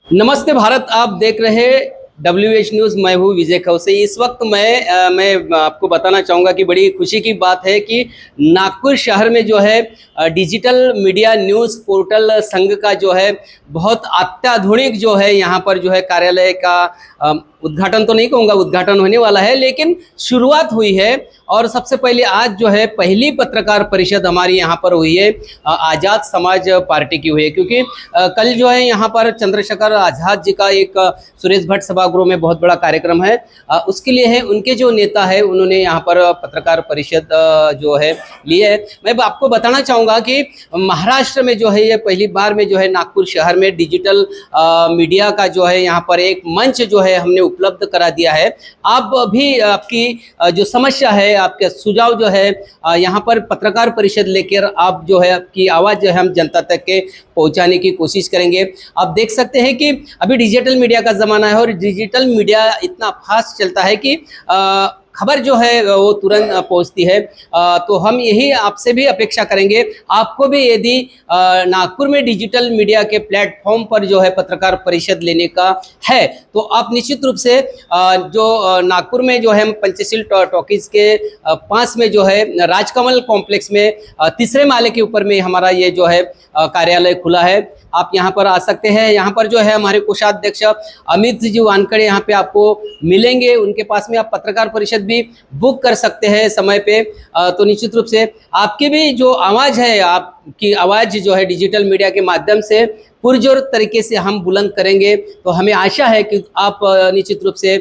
नमस्ते भारत, आप देख रहे WH न्यूज़। मैं हूँ विजय खौसे। इस वक्त मैं आपको बताना चाहूँगा कि बड़ी खुशी की बात है कि नागपुर शहर में जो है डिजिटल मीडिया न्यूज़ पोर्टल संघ का जो है बहुत अत्याधुनिक जो है यहाँ पर जो है कार्यालय का उद्घाटन तो नहीं कहूँगा, उद्घाटन होने वाला है, लेकिन शुरुआत हुई है। और सबसे पहले आज जो है पहली पत्रकार परिषद हमारी यहाँ पर हुई है, आज़ाद समाज पार्टी की हुई है, क्योंकि कल जो है यहाँ पर चंद्रशेखर आज़ाद जी का एक सुरेश भट्ट सभागृह में बहुत बड़ा कार्यक्रम है, उसके लिए है उनके जो नेता है उन्होंने यहाँ पर पत्रकार परिषद जो है ली है। मैं आपको बताना चाहूँगा कि महाराष्ट्र में जो है ये पहली बार में जो है नागपुर शहर में डिजिटल मीडिया का जो है यहाँ पर एक मंच जो है हमने उपलब्ध करा दिया है। आप भी आपकी जो समस्या है, आपके सुझाव जो है यहाँ पर पत्रकार परिषद लेकर आप जो है आपकी आवाज़ जो है हम जनता तक के पहुँचाने की कोशिश करेंगे। आप देख सकते हैं कि अभी डिजिटल मीडिया का ज़माना है और डिजिटल मीडिया इतना फास्ट चलता है कि खबर जो है वो तुरंत पहुंचती है। तो हम यही आपसे भी अपेक्षा करेंगे, आपको भी यदि नागपुर में डिजिटल मीडिया के प्लेटफॉर्म पर जो है पत्रकार परिषद लेने का है तो आप निश्चित रूप से जो नागपुर में जो है हम पंचशील टॉकीज के पास में जो है राजकमल कॉम्प्लेक्स में तीसरे माले के ऊपर में हमारा ये जो है कार्यालय खुला है। आप यहाँ पर आ सकते हैं। यहाँ पर जो है हमारे कोषाध्यक्ष अमित जी वानखड़े यहाँ पे आपको मिलेंगे, उनके पास में आप पत्रकार परिषद भी बुक कर सकते हैं समय पे। तो निश्चित रूप से आपकी भी जो आवाज़ है, आपकी आवाज़ जो है डिजिटल मीडिया के माध्यम से पुरजोर तरीके से हम बुलंद करेंगे। तो हमें आशा है कि आप निश्चित रूप से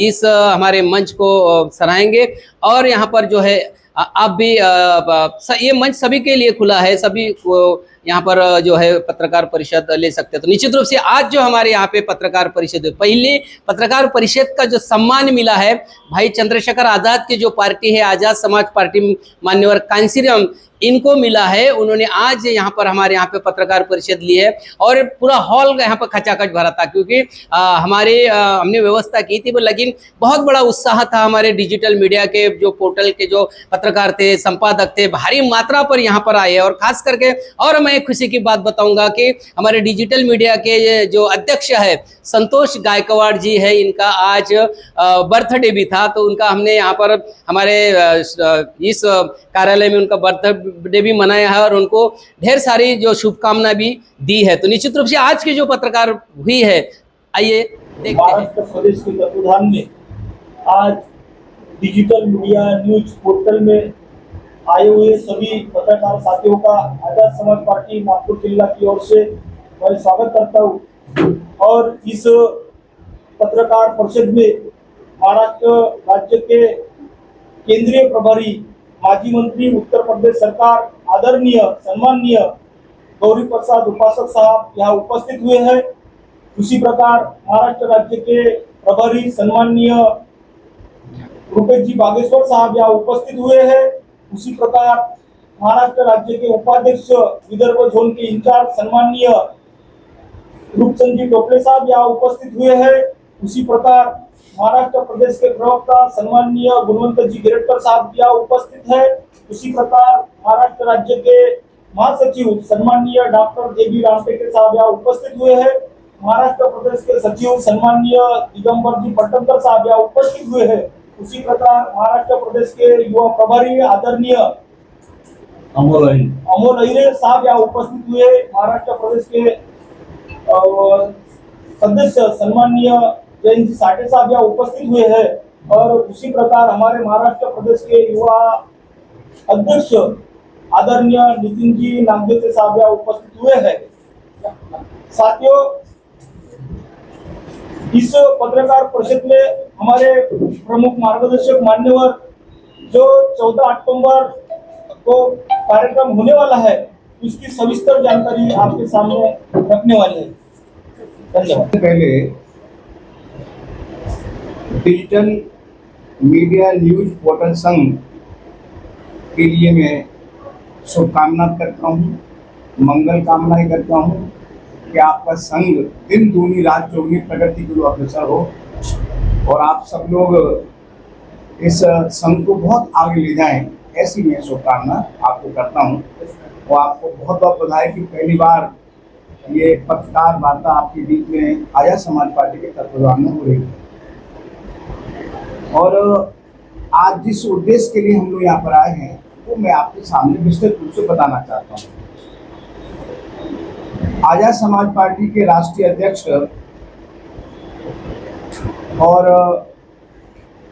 इस हमारे मंच को सराहेंगे। और यहाँ पर जो है आप भी ये मंच सभी के लिए खुला है, सभी को यहाँ पर जो है पत्रकार परिषद ले सकते हैं। तो निश्चित रूप से आज जो हमारे यहाँ पे पत्रकार परिषद, पहली पत्रकार परिषद का जो सम्मान मिला है भाई चंद्रशेखर आज़ाद की जो पार्टी है आज़ाद समाज पार्टी, मान्यवर कांसीराम, इनको मिला है। उन्होंने आज यहाँ पर हमारे यहाँ पे पत्रकार परिषद ली है और पूरा हॉल यहाँ पर खचाखच भरा था, क्योंकि हमने व्यवस्था की थी, लेकिन बहुत बड़ा उत्साह था। हमारे डिजिटल मीडिया के जो पोर्टल के जो पत्रकार थे, संपादक थे, भारी मात्रा पर यहाँ पर आए। और खास करके और मैं खुशी की बात बताऊंगा कि हमारे डिजिटल मीडिया के जो अध्यक्ष है संतोष गायकवाड़ जी है, इनका आज बर्थडे भी था। तो उनका हमने यहाँ पर हमारे इस कार्यालय में उनका बर्थडे भी मनाया है और उनको ढेर सारी जो शुभकामना भी दी है। तो निश्चित रूप से आज की जो पत्रकार हुई है, आइए देखते हैं। महाराष्ट्र प्रदेश के तत्वाधान में आज डिजिटल मीडिया न्यूज पोर्टल में आए हुए सभी पत्रकार साथियों का आजाद समाज पार्टी नागपुर जिला की ओर से मैं स्वागत करता हूं। और इस पत्रकार परिषद में महाराष्ट्र राज्य के केंद्रीय प्रभारी, माजी मंत्री उत्तर प्रदेश सरकार, आदरणीय सम्माननीय गौरी प्रसाद उपासक साहब यहाँ उपस्थित हुए हैं। उसी प्रकार महाराष्ट्र राज्य के प्रभारी सम्माननीय रुपेश जी बागेश्वर साहब यहाँ उपस्थित हुए हैं। उसी प्रकार महाराष्ट्र राज्य के उपाध्यक्ष विदर्भ जोन के इंचार्ज सम्माननीय रूपचंद जी टोपले साहब यहाँ उपस्थित हुए हैं। उसी प्रकार महाराष्ट्र प्रदेश के प्रवक्ता सम्माननीय गुणवंत जी गिरटकर साहब यहाँ उपस्थित है। उसी प्रकार महाराष्ट्र राज्य के महासचिव सम्माननीय डॉक्टर JB रामटेके साहब यहाँ उपस्थित हुए हैं। महाराष्ट्र प्रदेश के सचिव सम्माननीय दिगंबर जी पट्टनकर साहब यहाँ उपस्थित हुए हैं। उसी प्रकार महाराष्ट्र प्रदेश के युवा प्रभारी आदरणीय अमोल अहिरे साहब यहाँ उपस्थित हुए। महाराष्ट्र प्रदेश के सदस्य सम्माननीय जयंत साठे साहब यहाँ उपस्थित हुए हैं। और उसी प्रकार हमारे महाराष्ट्र प्रदेश के युवा अध्यक्ष आदरणीय नितिन जी नागदेते साहब यहाँ उपस्थित हुए हैं। साथियों, इस पत्रकार परिषद में हमारे प्रमुख मार्गदर्शक मान्यवर जो 14 अक्टूबर को कार्यक्रम होने वाला है उसकी सविस्तर जानकारी आपके सामने रखने वाले हैं। धन्यवाद। पहले डिजिटल मीडिया न्यूज पोर्टल संघ के लिए मैं शुभकामना करता हूँ, मंगल कामनाएं करता हूँ कि आपका संघ दिन दूनी रात चौगुनी प्रगति की ओर अग्रसर हो और आप सब लोग इस संघ को बहुत आगे ले जाएं, ऐसी मैं शुभकामना आपको करता हूँ। और आपको बहुत बहुत बधाई कि पहली बार ये पत्रकार वार्ता आपके बीच में आजाद समाज पार्टी के तत्वाधान में हो रही है। और आज जिस उद्देश्य के लिए हम लोग यहाँ पर आए हैं वो मैं आपके सामने विस्तृत रूप से बताना चाहता हूँ। आजाद समाज पार्टी के राष्ट्रीय अध्यक्ष और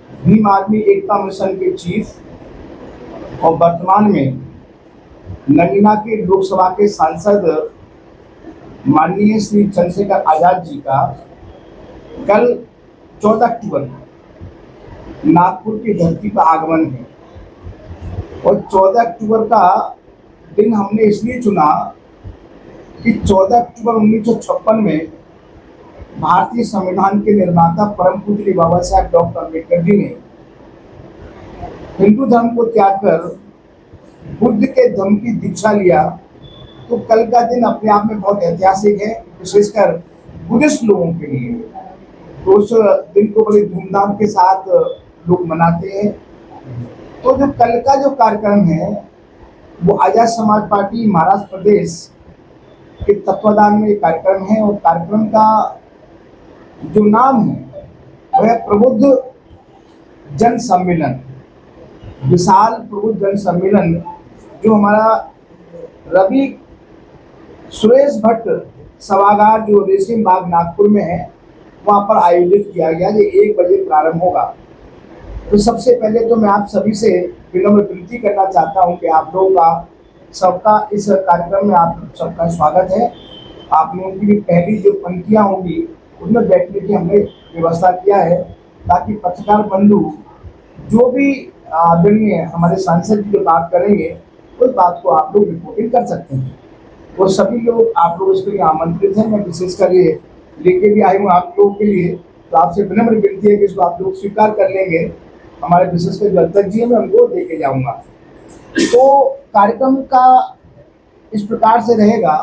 भीम आर्मी एकता मिशन के चीफ और वर्तमान में नगीना के लोकसभा के सांसद माननीय श्री चंद्रशेखर आजाद जी का कल 14 अक्टूबर नागपुर की धरती पर आगमन है। और 14 अक्टूबर का दिन हमने इसलिए चुना कि 14 अक्टूबर 1956 में भारतीय संविधान के निर्माता परम पूज्य बाबा साहब डॉक्टर अम्बेडकर जी ने हिंदू धर्म को त्याग कर बुद्ध के धर्म की दीक्षा लिया। तो कल का दिन अपने आप में बहुत ऐतिहासिक है, विशेषकर बुद्धिस्ट लोगों के लिए। तो उस दिन को बड़ी धूमधाम के साथ लोग मनाते हैं। तो जो कल का जो कार्यक्रम है वो आजाद समाज पार्टी महाराष्ट्र प्रदेश के तत्वाधान में कार्यक्रम है। और कार्यक्रम का जो नाम है वह प्रबुद्ध जन सम्मेलन, विशाल प्रबुद्ध जन सम्मेलन, जो हमारा रवि सुरेश भट्ट सभागार जो रेशीम बाग नागपुर में है वहाँ पर आयोजित किया गया। ये 1 बजे प्रारंभ होगा। तो सबसे पहले तो मैं आप सभी से विनम्र विनती करना चाहता हूँ कि आप लोगों का सबका इस कार्यक्रम में आप सबका स्वागत है। आप लोगों की पहली जो पंक्तियाँ होंगी उनमें बैठने की हमने व्यवस्था किया है, ताकि पत्रकार बंधु जो भी आदरणीय हमारे सांसद जी जो बात करेंगे उस बात को आप लोग रिपोर्टिंग कर सकते हैं। वो सभी लोग आप लोग इसके लिए आमंत्रित हैं। मैं विशेषकर ये लेके भी आई हूँ आप लोगों के लिए। तो आपसे विनम्र विनती है कि इसको आप लोग स्वीकार कर लेंगे। हमारे विशेषकर जो अध्यक्ष जी हैं मैं उनको लेके जाऊँगा। तो कार्यक्रम का इस प्रकार से रहेगा।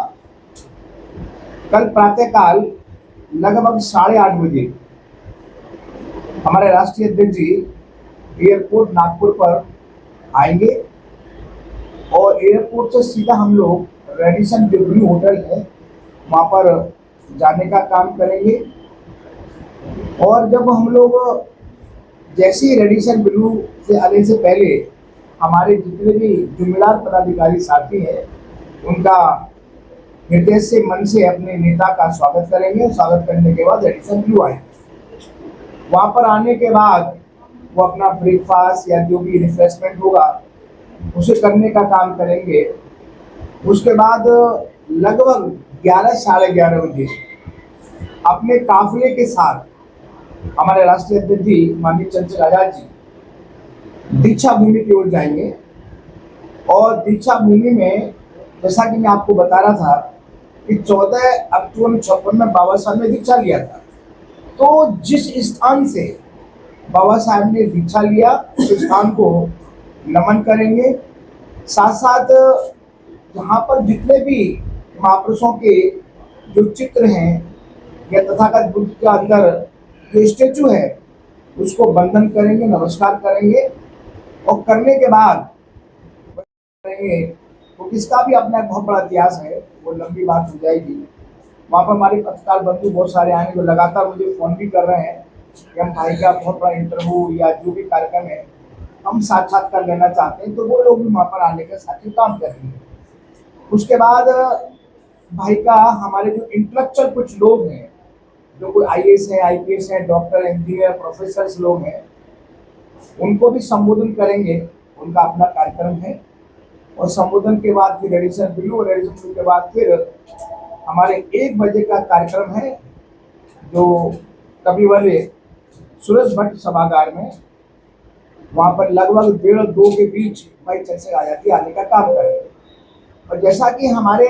कल प्रातःकाल लगभग 8:30 बजे हमारे राष्ट्रीय अध्यक्ष जी एयरपोर्ट नागपुर पर आएंगे और एयरपोर्ट से सीधा हम लोग रेडिसन जुबली होटल है वहाँ पर जाने का काम करेंगे। और जब हम लोग जैसे ही रेडिसन ब्लू से आने से पहले हमारे जितने भी जिम्मेदार पदाधिकारी साथी हैं उनका हृदय से मन से अपने नेता का स्वागत करेंगे। स्वागत करने के बाद रेडिसन ब्लू आएंगे। वहाँ पर आने के बाद वो अपना ब्रेकफास्ट या जो भी रिफ्रेशमेंट होगा उसे करने का काम करेंगे। उसके बाद लगभग 11 साढ़े 11 बजे अपने काफिले के साथ हमारे राष्ट्रीय अध्यक्ष जी माननीय चंद्रशेखर आजाद जी दीक्षा भूमि की ओर जाएंगे। और दीक्षा भूमि में जैसा कि मैं आपको बता रहा था कि 14 अक्टूबर 1956 में बाबा साहब ने दीक्षा लिया था। तो जिस स्थान से बाबा साहब ने दीक्षा लिया उस स्थान को नमन करेंगे। साथ साथ यहाँ पर जितने भी महापुरुषों के जो चित्र हैं या तथागत बुद्ध के अंदर जो स्टेचू है उसको वंदन करेंगे, नमस्कार करेंगे। और करने के बाद करेंगे तो इसका भी अपना बहुत बड़ा इतिहास है, वो लंबी बात हो जाएगी। वहाँ पर हमारे पत्रकार बंधु बहुत सारे आएंगे जो लगातार मुझे फ़ोन भी कर रहे हैं कि हम भाई का बहुत बड़ा इंटरव्यू या जो भी कार्यक्रम है हम साक्षात्कार लेना चाहते हैं। तो वो लोग भी वहाँ पर आने का साथ ही काम करेंगे। उसके बाद भाई का हमारे जो इंटेलेक्चुअल कुछ लोग हैं जो कोई IAS है, IPS है, डॉक्टर, इंजीनियर, प्रोफेसर्स लोग हैं उनको भी संबोधन करेंगे। उनका अपना कार्यक्रम है। और संबोधन के बाद फिर रेडिसन ब्लू और रेडिसन ब्लू के बाद फिर हमारे 1 बजे का कार्यक्रम है जो कविवर्य सुरेश भट्ट सभागार में वहाँ पर लगभग 1:30-2 के बीच भाई चंद्रशेखर आजाद जी आने का काम करेंगे। और जैसा कि हमारे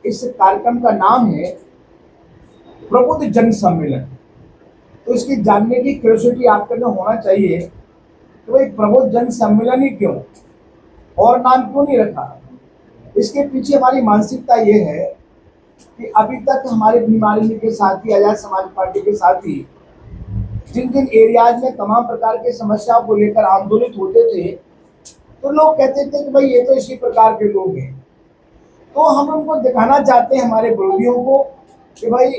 इस कार्यक्रम का नाम है प्रबुद्ध जन सम्मेलन, तो इसकी जानने की क्यूरियोसिटी आपके अंदर होना चाहिए कि भाई प्रबुद्ध जन सम्मेलन ही क्यों और नाम क्यों नहीं रखा। इसके पीछे हमारी मानसिकता ये है कि अभी तक हमारे बीमारी के साथी आजाद समाज पार्टी के साथी जिन जिन एरियाज में तमाम प्रकार के समस्याओं को लेकर आंदोलित होते थे तो लोग कहते थे कि भाई ये तो इसी प्रकार के लोग हैं। तो हम उनको दिखाना चाहते हैं, हमारे विरोधियों को, कि भाई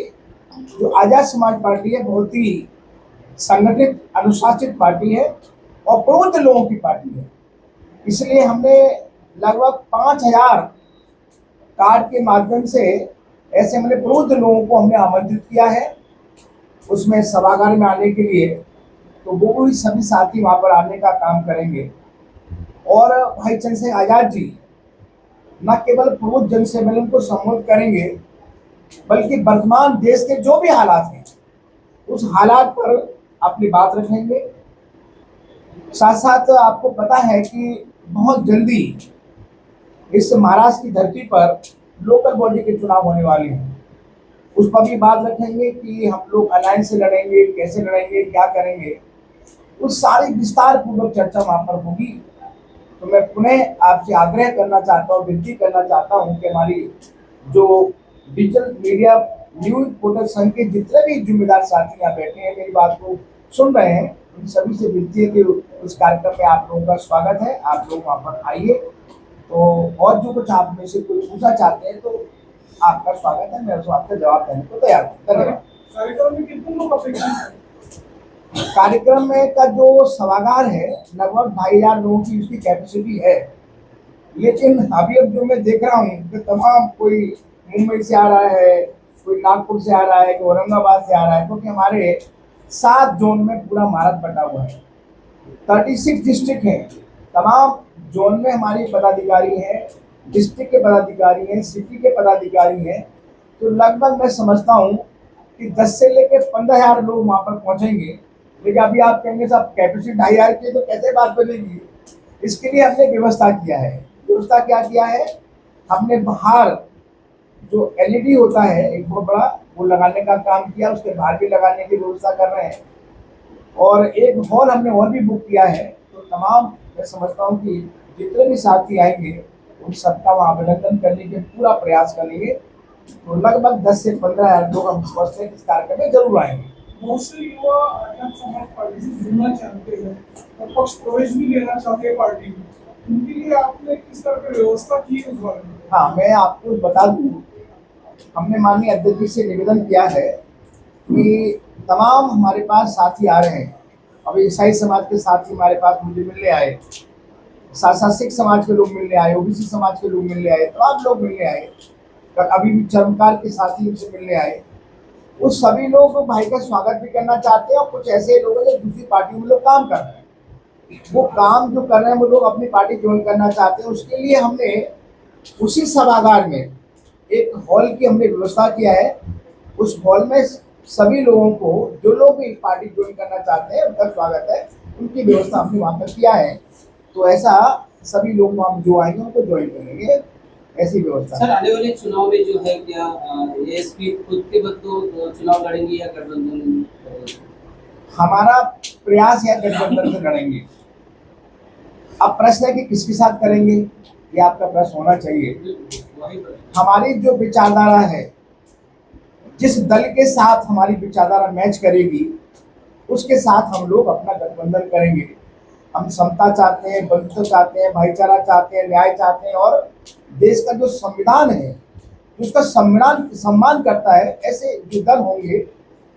जो आज़ाद समाज पार्टी है बहुत ही संगठित अनुशासित पार्टी है और प्रबुद्ध लोगों की पार्टी है। इसलिए हमने लगभग 5000 कार्ड के माध्यम से ऐसे हमने प्रबुद्ध लोगों को हमने आमंत्रित किया है उसमें सभागार में आने के लिए। तो वो भी सभी साथी वहाँ पर आने का काम करेंगे। और भाई चंद्रशेखर आज़ाद जी न केवल प्रबुद्ध जन सम्मेलन को संबोधित करेंगे, बल्कि वर्तमान देश के जो भी हालात हैं उस हालात पर अपनी बात रखेंगे। साथ साथ आपको पता है कि बहुत जल्दी इस महाराष्ट्र की धरती पर लोकल बॉडी के चुनाव होने वाले हैं, उस पर भी बात रखेंगे कि हम लोग अलायंस से लड़ेंगे, कैसे लड़ेंगे, क्या करेंगे, उस सारी विस्तार पूर्वक चर्चा वहाँ पर होगी। तो मैं पुनः आपसे आग्रह करना चाहता हूँ, विनती करना चाहता हूँ कि हमारी जो डिजिटल मीडिया न्यूज पोर्टल संघ के जितने भी जिम्मेदार साथी यहाँ बैठे हैं, मेरी बात को सुन रहे हैं, उन सभी से विनती है कि उस कार्यक्रम में आप लोगों का स्वागत है, आप लोग वहाँ पर आइए। तो और जो कुछ आप में से कुछ पूछना चाहते हैं तो आपका स्वागत है, मैं उसको आपका जवाब देने को तैयार हूँ। धन्यवाद। कार्यक्रम में कितने लोग अपेक्षित हैं? कार्यक्रम में का जो सभागार है लगभग 2500 लोगों की उसकी कैपेसिटी है, लेकिन अभी अब जो मैं देख रहा हूँ कि तमाम कोई मुंबई से आ रहा है, कोई नागपुर से आ रहा है, कोई औरंगाबाद से आ रहा है, क्योंकि हमारे 7 जोन में पूरा महाराष्ट्र बटा हुआ है। 36 डिस्ट्रिक्ट हैं, तमाम जोन में हमारी पदाधिकारी हैं, डिस्ट्रिक्ट के पदाधिकारी हैं, सिटी के पदाधिकारी हैं। तो लगभग मैं समझता हूँ कि 10 से लेकर 15,000 लोग वहाँ पर पहुँचेंगे। लेकिन अभी आप कहेंगे साहब कैपेसिटी 2,500 की तो कैसे बात बनेगी? इसके लिए हमने व्यवस्था किया है। व्यवस्था क्या किया है, हमने बाहर जो एलईडी होता है एक बहुत बड़ा, वो लगाने का काम किया, उसके बाहर भी लगाने की व्यवस्था कर रहे हैं। और एक हॉल हमने और भी बुक किया है। तो तमाम मैं समझता हूँ कि जितने भी साथी आएंगे उन सबका वहाँ अभिनंदन करने के पूरा प्रयास करेंगे। तो लगभग 10 से 15,000 लोग हम स्वस्थ हैं, इस कार्यक्रम में जरूर आएंगे। बहुत से युवा आजाद समाज पार्टी से जुड़ना चाहते हैं और पक्ष प्रवेश भी लेना चाहते हैं पार्टी में, उनके लिए आपने किस तरह की व्यवस्था की है उस बारे में? हाँ, मैं आपको बता दूँ, हमने माननीय अध्यक्ष जी से निवेदन किया है कि तमाम हमारे पास साथी आ रहे हैं। अभी ईसाई समाज के साथी हमारे पास मुझे मिलने आए, साथ साथ सिख समाज के लोग मिलने आए, ओबीसी समाज के लोग मिलने आए, तमाम लोग मिलने आए, अभी भी चरमकार के साथी उनसे मिलने आए। उस सभी लोग भाई का स्वागत भी करना चाहते हैं। और कुछ ऐसे लोग हैं जो दूसरी पार्टी में लोग काम कर रहे हैं, वो काम जो कर रहे हैं वो लोग अपनी पार्टी ज्वाइन करना चाहते हैं। उसके लिए हमने उसी सभागार में एक हॉल की हमने व्यवस्था किया है। उस हॉल में सभी लोगों को, जो लोग भी पार्टी ज्वाइन करना चाहते हैं, उनका स्वागत है, उनकी व्यवस्था हमने वहाँ पर किया है। तो ऐसा सभी लोग वहाँ जो आएंगे उनको ज्वाइन करेंगे, ऐसी व्यवस्था। सर, आने वाले चुनाव में जो है क्या एएसपी खुद के बदले चुनाव लड़ेंगे या गठबंधन? हमारा प्रयास है गठबंधन से लड़ेंगे। अब प्रश्न है कि किसके साथ करेंगे, ये आपका प्रश्न होना चाहिए। हमारी जो विचारधारा है, जिस दल के साथ हमारी विचारधारा मैच करेगी उसके साथ हम लोग अपना गठबंधन करेंगे। हम समता चाहते हैं, बंधुत्व चाहते हैं, भाईचारा चाहते हैं, न्याय चाहते हैं, और देश का जो संविधान है, उसका संविधान सम्मान करता है, ऐसे जो दल होंगे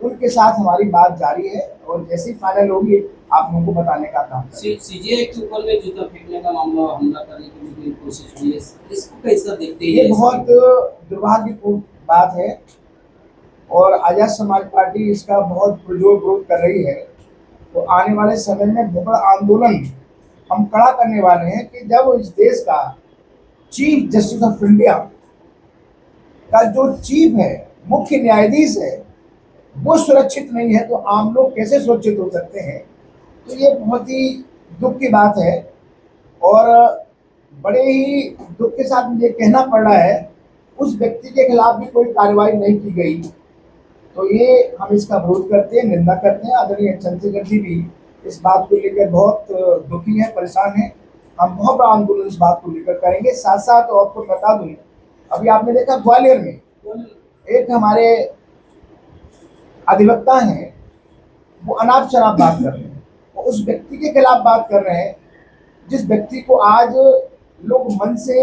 उनके साथ हमारी बात जारी है। और जैसी फाइनल होगी आप लोगों को बताने का काम करेंगे। सीजेआई के ऊपर में जूता फेंकने का मामला, हमला करने की कोशिश हुई है, इसको कैसा देखते हैं? ये बहुत दुर्भाग्यपूर्ण बात है और आजाद समाज पार्टी इसका बहुत पुरजोर विरोध कर रही है। तो आने वाले समय में बहुत बड़ा आंदोलन हम खड़ा करने वाले हैं कि जब इस देश का चीफ जस्टिस ऑफ इंडिया का जो चीफ है, मुख्य न्यायाधीश है, वो सुरक्षित नहीं है तो आम लोग कैसे सुरक्षित हो सकते हैं? तो ये बहुत ही दुख की बात है और बड़े ही दुख के साथ मुझे कहना पड़ रहा है उस व्यक्ति के खिलाफ भी कोई कार्रवाई नहीं की गई। तो ये हम इसका विरोध करते हैं, निंदा करते हैं। आदरणीय चंद्रशेखर जी भी इस बात को लेकर बहुत दुखी है, परेशान है। हम बहुत बड़ा आंदोलन इस बात को लेकर करेंगे। साथ साथ आपको बता दूं, अभी आपने देखा ग्वालियर में एक हमारे अधिवक्ता हैं, वो अनाप शनाप बात कर रहे हैं, वो उस व्यक्ति के खिलाफ बात कर रहे हैं जिस व्यक्ति को आज लोग मन से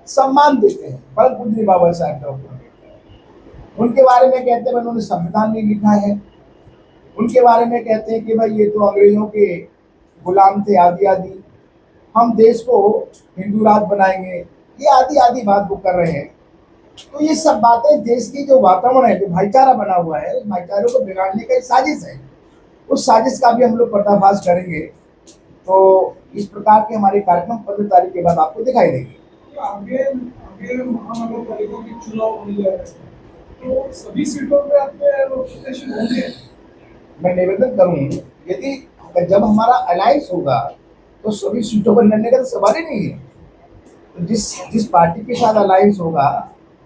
सम्मान देते हैं परम पूज्य बाबा साहब डॉक्टर अम्बेडकर। उनके बारे में कहते हैं उन्होंने संविधान नहीं लिखा है, उनके बारे में कहते हैं कि भाई ये तो अंग्रेजों के गुलाम थे आदि आदि, हम देश को हिंदू राज बनाएंगे, ये आदि आदि बात वो कर रहे हैं। तो ये सब बातें देश की जो वातावरण है, जो भाईचारा बना हुआ है, उस भाईचारे को बिगाड़ने का एक साजिश है। उस साजिश का भी हम लोग पर्दाफाश करेंगे। तो इस प्रकार के हमारे कार्यक्रम 15 तारीख के बाद आपको दिखाई देंगे। आगे आगे महानगर पालिका के चुनाव होने जा रहे हैं, तो सभी सीटों पे आपके प्रत्याशी होंगे। मैं निवेदन करूं, यदि जब हमारा अलायंस होगा तो सभी सीटों पर लड़ने का तो सवाल ही नहीं है। तो जिस पार्टी के साथ अलायंस होगा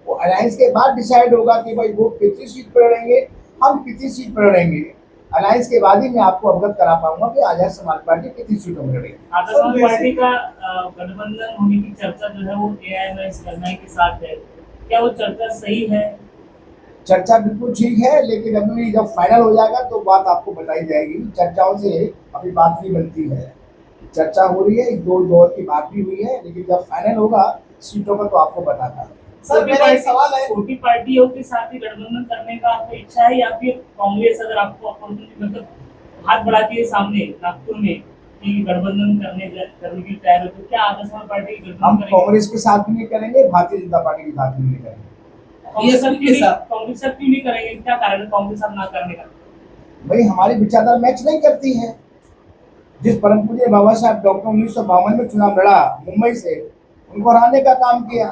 वो अलायंस के बाद डिसाइड होगा कि भाई वो कितनी सीट पर लड़ेंगे, हम कितनी सीट पर लड़ेंगे। अलायंस के बाद ही मैं आपको अवगत करा पाऊंगा कि आजाद समाज पार्टी कितनी सीटों में लड़ेगी। आजाद समाज पार्टी का गठबंधन होने की चर्चा जो है वो एआईएमआईएम करने के साथ है, क्या वो चर्चा सही है? चर्चा बिल्कुल ठीक है, लेकिन अभी जब फाइनल हो जाएगा तो बात आपको बताई जाएगी। चर्चाओं से अभी बात नहीं बनती है, चर्चा हो रही है, दो दौर की बात भी हुई है, लेकिन जब फाइनल होगा सीटों का तो आपको बताना है। सर मेरा एक सवाल है, छोटी पार्टियों के साथ ही गठबंधन करने का आपको इच्छा है या फिर कांग्रेस अगर आपको अपॉर्चुनिटी मतलब हाथ बढ़ाती है सामने नागपुर में कि गठबंधन करने की तैयार हो, तो क्या आजाद समाज पार्टी हम गठबंधन कांग्रेस के साथ भी नहीं करेंगे, भारतीय जनता पार्टी के साथ भी नहीं करेंगे। कांग्रेस साथ क्यों नहीं करेंगे? क्या कारण है कांग्रेस साथ ना करने का? भाई हमारी विचारधारा मैच नहीं करती है। जिस परम पूज्य बाबा साहब डॉक्टर 1952 में चुनाव लड़ा मुंबई से, उनको हराने का काम किया।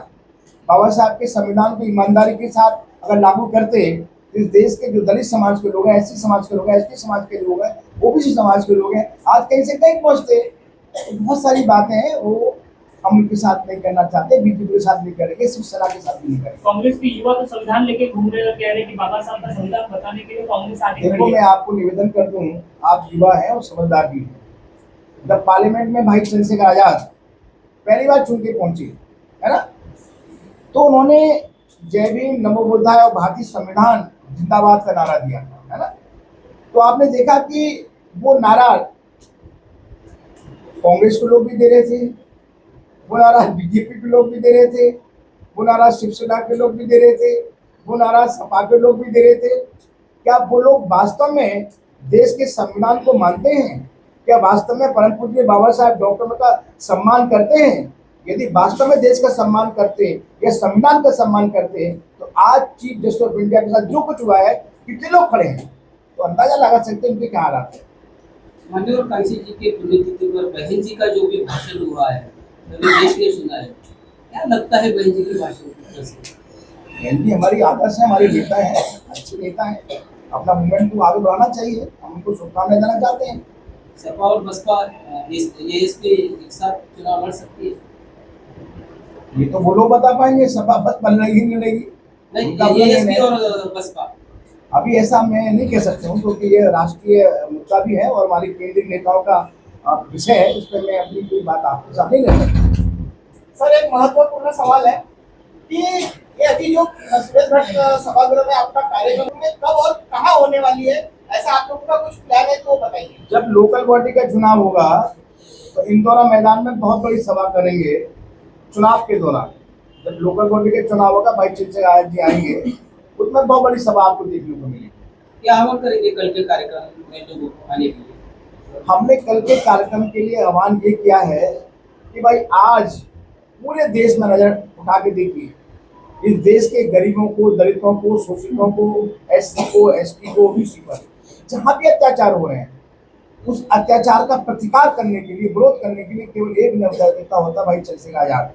बाबा साहब के संविधान को ईमानदारी के साथ अगर लागू करते, इस देश के जो दलित समाज के लोग हैं, एससी समाज के लोग हैं, एसटी समाज के लोग हैं, ओबीसी समाज के लोग हैं, आज कहीं से कहीं पहुंचते। बहुत सारी बातें हैं वो हम उनके साथ नहीं करना चाहते, बीजेपी के साथ नहीं करेंगे, शिवसेना के साथ भी नहीं करेंगे। कांग्रेस के युवा तो संविधान लेके घूम रहे हैं, कह रहे हैं कि बाबा साहब का संविधान बताने के लिए कांग्रेस आगे देखो, मैं आपको निवेदन कर दूं, आप युवा हैं और समझदार भी हैं। जब पार्लियामेंट में भाई चंद्रशेखर आजाद पहली बार चुन के पहुंचे, है ना, तो उन्होंने जय भीम, नमो बुद्धाय और भारतीय संविधान जिंदाबाद का नारा दिया, है ना। तो आपने देखा कि वो नारा कांग्रेस के लोग भी दे रहे थे, वो नारा बीजेपी के लोग भी दे रहे थे, वो नारा शिवसेना के लोग भी दे रहे थे, वो नारा सपा के लोग भी दे रहे थे। क्या वो लोग वास्तव में देश के संविधान को मानते हैं? क्या वास्तव में परम पूज्य बाबा साहब डॉक्टर का सम्मान करते हैं? यदि वास्तव में देश का सम्मान करते या संविधान का सम्मान करते तो आज चीफ जस्टिस ऑफ इंडिया के साथ जो कुछ हुआ है, कितने लोग खड़े हैं, तो अंदाजा लगा सकते हैं उनके क्या हालात है। माननीय और कांसी जी के पुण्यतिथि पर बहन जी का जो भी भाषण हुआ है, देश ने सुना है, क्या लगता है बहन जी के भाषण की? बहन जी हमारी आदर्श है, हमारे नेता है, अच्छे नेता है, अपना मूवमेंट को आगे बढ़ाना चाहिए, हम उनको शुभकामनाएं देना चाहते हैं। सपा और बसपा ये इसके एक साथ चुनाव लड़ सकती है? ये तो वो लोग बता पाएंगे, सपा बस लड़ेगी नहीं लड़ेगी। नहीं, ये और बसपा अभी ऐसा मैं नहीं कह सकता हूँ, क्योंकि ये राष्ट्रीय मुद्दा भी है और हमारी केंद्रीय नेताओं का विषय है, उस पर मैं अपनी कोई बात आपके साथ नहीं कर सकता। सर एक महत्वपूर्ण सवाल है कि ये अभी जो सुरेश भट्ट सभागृह में आपका कार्यक्रम में कब और कहाँ होने वाली है, ऐसा आप लोगों का कुछ प्लान है तो बताइए। जब लोकल बॉडी का चुनाव होगा तो इंदौरा मैदान में बहुत बड़ी सभा करेंगे। चुनाव के दौरान जब लोकल बॉडी का चुनाव होगा, भाई चंद्रशेखर आजाद जी आएंगे, उसमें बहुत बड़ी सभा आपको देखने को मिलेगी। क्या आह्वान करेंगे कल के कार्यक्रम में लोगों को आने के लिए? हमने कल के कार्यक्रम के लिए आह्वान ये किया है कि भाई आज पूरे देश में नजर उठा के देखिए, इस देश के गरीबों को, दलितों को, शोषितों को, एससी को, एसटी को, ओबीसी पर जहाँ भी अत्याचार हो रहे हैं, उस अत्याचार का प्रतिकार करने के लिए, विरोध करने के लिए केवल एक नेता होता भाई चंद्रशेखर आजाद।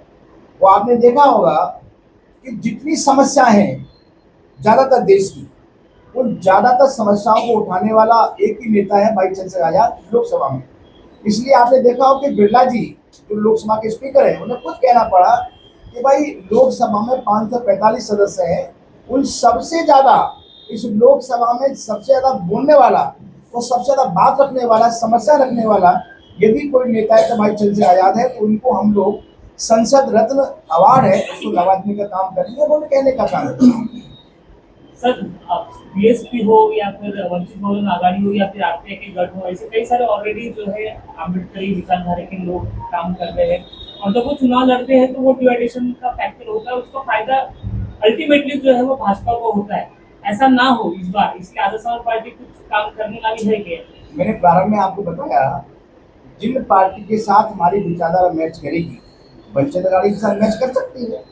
वो आपने देखा होगा कि जितनी समस्या है ज्यादातर देश की, उन ज्यादातर समस्याओं को उठाने वाला एक ही नेता है भाई चंद्रशेखर आजाद लोकसभा में। इसलिए आपने देखा हो कि बिरला जी जो लोकसभा के स्पीकर हैं, उन्हें खुद कहना पड़ा कि भाई लोकसभा में 545 सदस्य हैं, उन सबसे ज्यादा इस लोकसभा में सबसे ज्यादा बोलने वाला और सबसे ज्यादा बात रखने वाला, समस्या रखने वाला यदि कोई नेता है तो भाई चंद्रशेखर आजाद है। तो उनको हम लोग संसद रत्न अवार्ड है उसको नवाजने का काम करेंगे, वो कहने का काम है। सर बीएसपी हो या फिर वंचित बहुजन आघाड़ी हो या फिर आरपीआई के गठ हो, ऐसे कई सारे ऑलरेडी जो है अम्बेडकरी विचारधारा के लोग काम कर रहे हैं, और जब वो चुनाव लड़ते हैं तो वो डिवाइडेशन का फैक्टर होता है, उसका फायदा अल्टीमेटली जो है वो भाजपा को होता है। ऐसा ना हो इस बार, इसलिए आजाद समाज पार्टी कुछ काम करने वाली है क्या? मैंने प्रारंभ में आपको बताया, जिन पार्टी के साथ हमारी विचारधारा मैच करेगी, वंचित अघाड़ी के साथ मैच कर सकती है।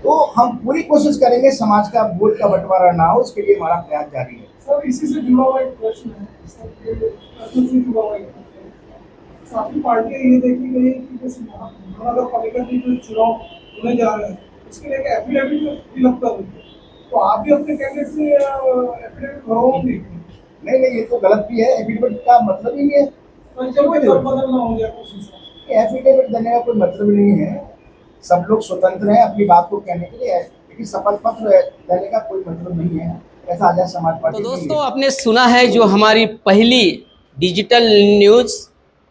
तो हम पूरी कोशिश करेंगे समाज का वोट का बंटवारा ना हो, उसके लिए हमारा प्रयास जारी है। सर, इसी से जुड़ा हुआ एक प्रश्न है, से जुड़ा हुआ एक प्रश्न है। काफी पार्टियां ये देखी गई कि जैसे महानगर पालिका के जो चुनाव होने जा रहे हैं उसके लिए एफिडेविट फिल अप कर रही है, तो आप भी अपने कैंडिडेट से एफिडेविट भरवाओगे? नहीं, ये तो गलत भी है। एफिडेविट का मतलब ही है बदलना हो जाए कुछ हिस्सा। एफिडेविट देने का कोई मतलब नहीं है। सब लोग स्वतंत्र हैं अपनी बात को कहने के लिए, लेकिन शपथ पत्र देने का कोई मतलब नहीं है। ऐसा आजाद समाज पार्टी तो दोस्तों, आपने सुना है जो हमारी पहली डिजिटल न्यूज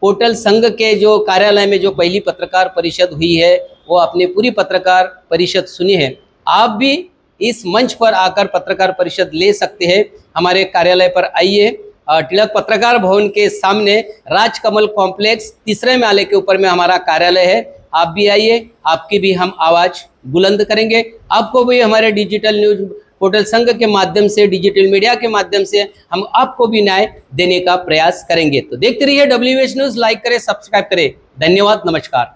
पोर्टल संघ के जो कार्यालय में जो पहली पत्रकार परिषद हुई है, वो आपने पूरी पत्रकार परिषद सुनी है। आप भी इस मंच पर आकर पत्रकार परिषद ले सकते हैं। हमारे कार्यालय पर आइए, तिलक पत्रकार भवन के सामने राजकमल कॉम्प्लेक्स 3रे माले के ऊपर में हमारा कार्यालय है। आप भी आइए, आपकी भी हम आवाज़ बुलंद करेंगे। आपको भी हमारे डिजिटल न्यूज पोर्टल संघ के माध्यम से, डिजिटल मीडिया के माध्यम से हम आपको भी न्याय देने का प्रयास करेंगे। तो देखते रहिए WH न्यूज़, लाइक करें, सब्सक्राइब करें। धन्यवाद, नमस्कार।